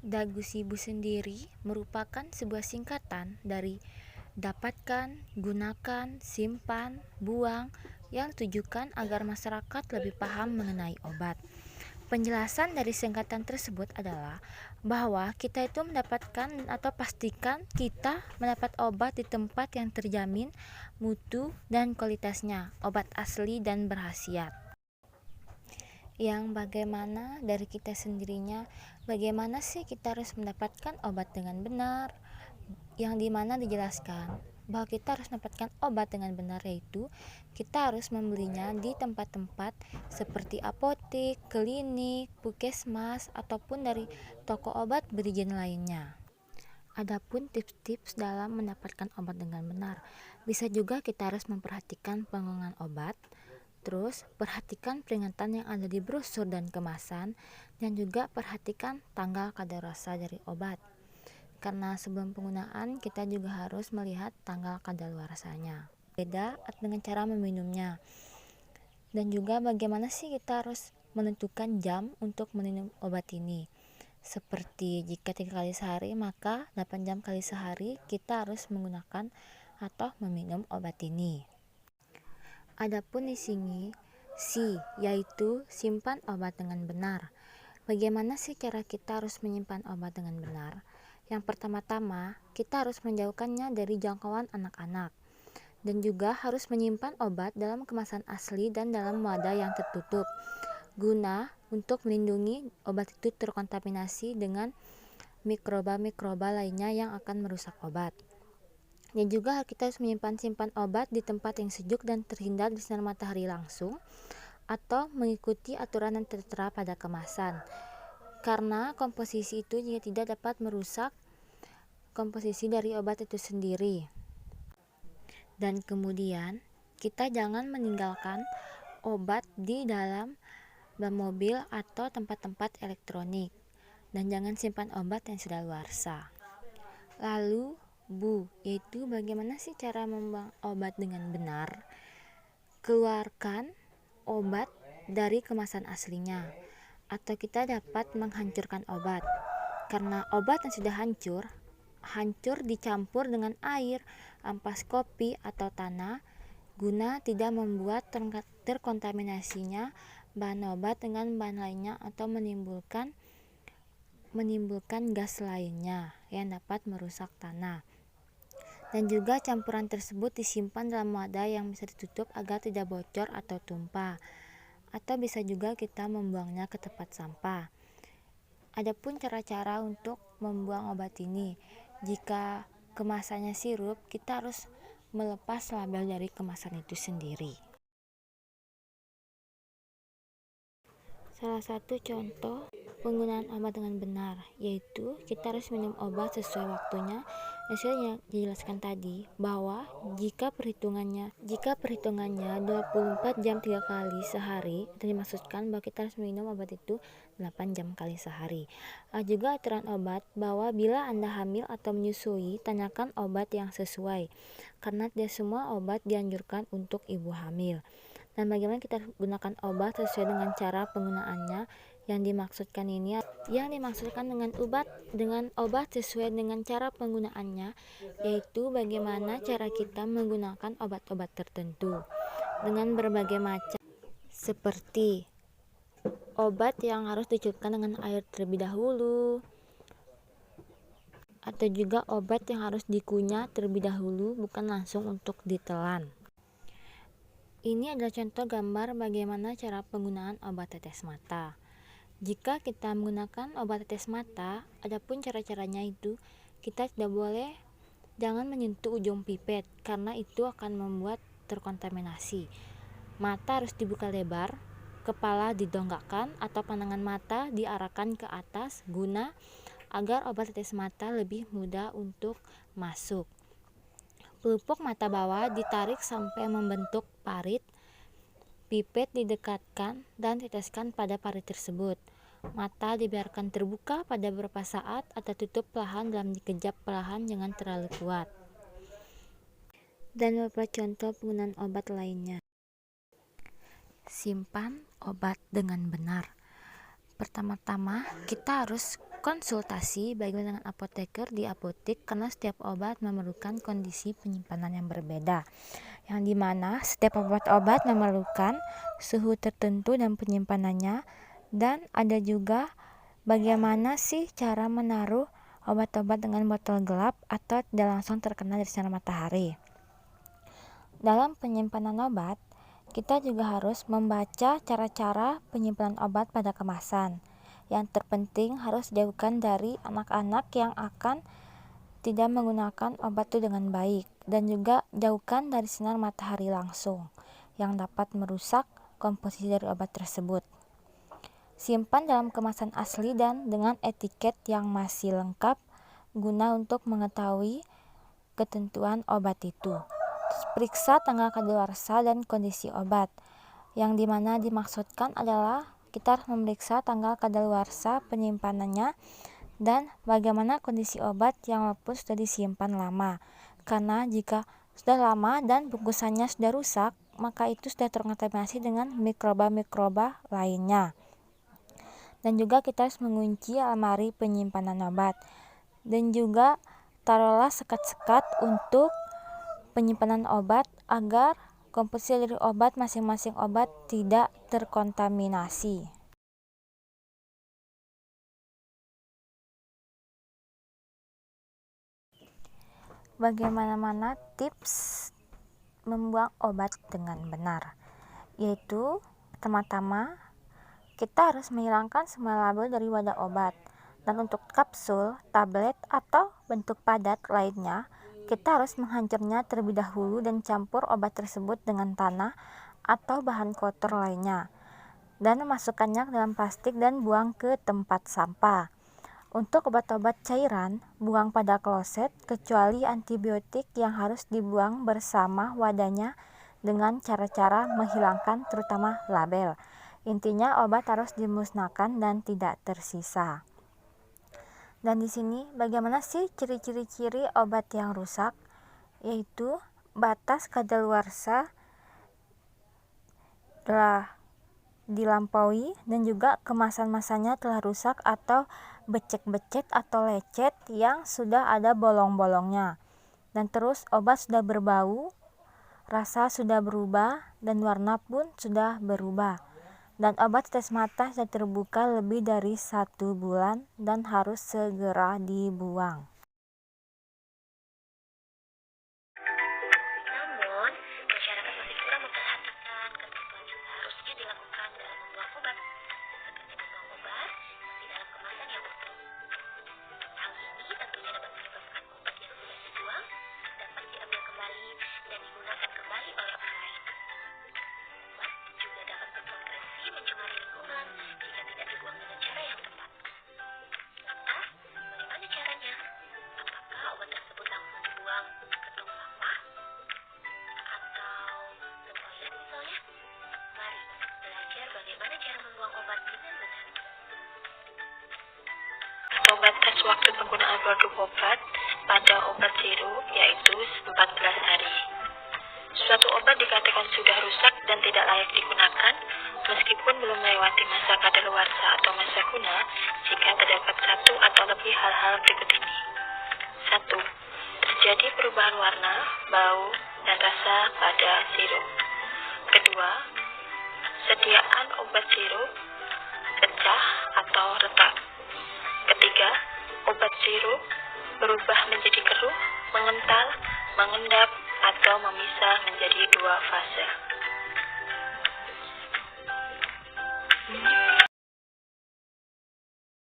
Dagusibu sendiri merupakan sebuah singkatan dari dapatkan, gunakan, simpan, buang yang tujukan agar masyarakat lebih paham mengenai obat. Penjelasan dari singkatan tersebut adalah bahwa kita itu mendapatkan atau pastikan kita mendapat obat di tempat yang terjamin mutu dan kualitasnya, obat asli dan berkhasiat. Yang bagaimana dari kita sendirinya, bagaimana sih kita harus mendapatkan obat dengan benar, yang dimana dijelaskan bahwa kita harus mendapatkan obat dengan benar, yaitu kita harus membelinya di tempat-tempat seperti apotek, klinik, puskesmas, ataupun dari toko obat berizin lainnya. Adapun tips-tips dalam mendapatkan obat dengan benar, bisa juga kita harus memperhatikan penggunaan obat. Terus, perhatikan peringatan yang ada di brosur dan kemasan, dan juga perhatikan tanggal kadaluarsa dari obat. Karena sebelum penggunaan, kita juga harus melihat tanggal kadaluarsanya. Beda dengan cara meminumnya. Dan juga bagaimana sih kita harus menentukan jam untuk minum obat ini. Seperti jika 3 kali sehari, maka 8 jam kali sehari kita harus menggunakan atau meminum obat ini. Adapun di sini yaitu simpan obat dengan benar. Bagaimana sih cara kita harus menyimpan obat dengan benar? Yang pertama-tama, kita harus menjauhkannya dari jangkauan anak-anak. Dan juga harus menyimpan obat dalam kemasan asli dan dalam wadah yang tertutup, guna untuk melindungi obat itu terkontaminasi dengan mikroba-mikroba lainnya yang akan merusak obat. Dan juga kita harus simpan obat di tempat yang sejuk dan terhindar dari sinar matahari langsung, atau mengikuti aturan yang tertera pada kemasan. Karena komposisi itu juga tidak dapat merusak komposisi dari obat itu sendiri. Dan kemudian kita jangan meninggalkan obat di dalam mobil atau tempat-tempat elektronik, dan jangan simpan obat yang sudah luarsa. Lalu yaitu bagaimana sih cara membuang obat dengan benar? Keluarkan obat dari kemasan aslinya, atau kita dapat menghancurkan obat. Karena obat yang sudah hancur dicampur dengan air, ampas kopi atau tanah, guna tidak membuat terkontaminasinya bahan obat dengan bahan lainnya atau menimbulkan gas lainnya yang dapat merusak tanah. Dan juga campuran tersebut disimpan dalam wadah yang bisa ditutup agar tidak bocor atau tumpah. Atau bisa juga kita membuangnya ke tempat sampah. Adapun cara-cara untuk membuang obat ini, jika kemasannya sirup, kita harus melepas label dari kemasan itu sendiri. Salah satu contoh penggunaan obat dengan benar, yaitu kita harus minum obat sesuai waktunya. Yang sudah dijelaskan tadi, bahwa jika perhitungannya 24 jam 3 kali sehari, itu dimaksudkan bahwa kita harus minum obat itu 8 jam kali sehari. Juga aturan obat, bahwa bila Anda hamil atau menyusui, tanyakan obat yang sesuai, karena tidak semua obat dianjurkan untuk ibu hamil. Dan bagaimana kita gunakan obat sesuai dengan cara penggunaannya. Yang dimaksudkan dengan obat sesuai dengan cara penggunaannya, yaitu bagaimana cara kita menggunakan obat-obat tertentu dengan berbagai macam, seperti obat yang harus dicukupkan dengan air terlebih dahulu, atau juga obat yang harus dikunyah terlebih dahulu, bukan langsung untuk ditelan. Ini adalah contoh gambar bagaimana cara penggunaan obat tetes mata. Jika kita menggunakan obat tetes mata, adapun cara-caranya itu kita jangan menyentuh ujung pipet, karena itu akan membuat terkontaminasi. Mata harus dibuka lebar, kepala didongakkan atau pandangan mata diarahkan ke atas, guna agar obat tetes mata lebih mudah untuk masuk. Pelupuk mata bawah ditarik sampai membentuk parit. Pipet didekatkan dan teteskan pada parit tersebut. Mata dibiarkan terbuka pada beberapa saat atau tutup perlahan dalam dikejap perlahan, jangan terlalu kuat. Dan beberapa contoh penggunaan obat lainnya. Simpan obat dengan benar. Pertama-tama kita harus konsultasi baik dengan apoteker di apotek karena setiap obat memerlukan kondisi penyimpanan yang berbeda, yang dimana setiap obat-obat memerlukan suhu tertentu dan penyimpanannya, dan ada juga bagaimana sih cara menaruh obat-obat dengan botol gelap atau tidak langsung terkena dari sinar matahari. Dalam penyimpanan obat, kita juga harus membaca cara-cara penyimpanan obat pada kemasan. Yang terpenting harus jauhkan dari anak-anak yang akan tidak menggunakan obat itu dengan baik, dan juga jauhkan dari sinar matahari langsung yang dapat merusak komposisi dari obat tersebut. Simpan dalam kemasan asli dan dengan etiket yang masih lengkap guna untuk mengetahui ketentuan obat itu. Periksa tanggal kadaluarsa dan kondisi obat. Yang dimana dimaksudkan adalah kita harus memeriksa tanggal kadaluarsa penyimpanannya dan bagaimana kondisi obat yang walaupun sudah disimpan lama. Karena jika sudah lama dan bungkusannya sudah rusak, maka itu sudah terkontaminasi dengan mikroba-mikroba lainnya. Dan juga kita harus mengunci lemari penyimpanan obat. Dan juga taruhlah sekat-sekat untuk penyimpanan obat agar komposisi dari obat masing-masing obat tidak terkontaminasi. Bagaimana tips membuang obat dengan benar? Yaitu pertama-tama kita harus menghilangkan semua label dari wadah obat. Dan untuk kapsul, tablet, atau bentuk padat lainnya, kita harus menghancurnya terlebih dahulu dan campur obat tersebut dengan tanah atau bahan kotor lainnya, dan memasukkannya ke dalam plastik dan buang ke tempat sampah. Untuk obat-obat cairan, buang pada kloset, kecuali antibiotik yang harus dibuang bersama wadahnya dengan cara-cara menghilangkan terutama label. Intinya obat harus dimusnahkan dan tidak tersisa. Dan di sini bagaimana sih ciri-ciri obat yang rusak? Yaitu batas kadaluarsa telah dilampaui dan juga kemasan-masannya telah rusak atau becek-becek atau lecet yang sudah ada bolong-bolongnya. Dan terus obat sudah berbau, rasa sudah berubah, dan warna pun sudah berubah. Dan obat tetes mata sudah terbuka lebih dari 1 bulan dan harus segera dibuang. Namun, masyarakat masih kurang memperhatikan ketentuan yang seharusnya dilakukan dalam membuang obat, seperti membuang obat di dalam kemasan yang utuh. Hal ini tentunya dapat menyebabkan obat yang sudah dibuang dapat diambil kembali dan digunakan kembali oleh orang lain. Obat juga dapat berpotensi mencemari lingkungan jika tidak dibuang dengan cara yang tepat. Lantas, bagaimana caranya? Apakah obat tersebut langsung dibuang ke tong sampah? Atau ke toilet misalnya? Mari belajar bagaimana cara membuang obat dengan benar. Batas waktu penggunaan produk obat pada obat sirup yaitu 14 hari. Suatu obat dikatakan sudah rusak dan tidak layak digunakan meskipun belum melewati masa kadaluarsa atau masa guna jika terdapat satu atau lebih hal-hal berikut ini. 1. Terjadi perubahan warna, bau, dan rasa pada sirup. Kedua, sediaan obat sirup pecah atau retak. Ketiga, obat sirup berubah menjadi keruh, mengental, mengendap, atau memisah menjadi 2 fase.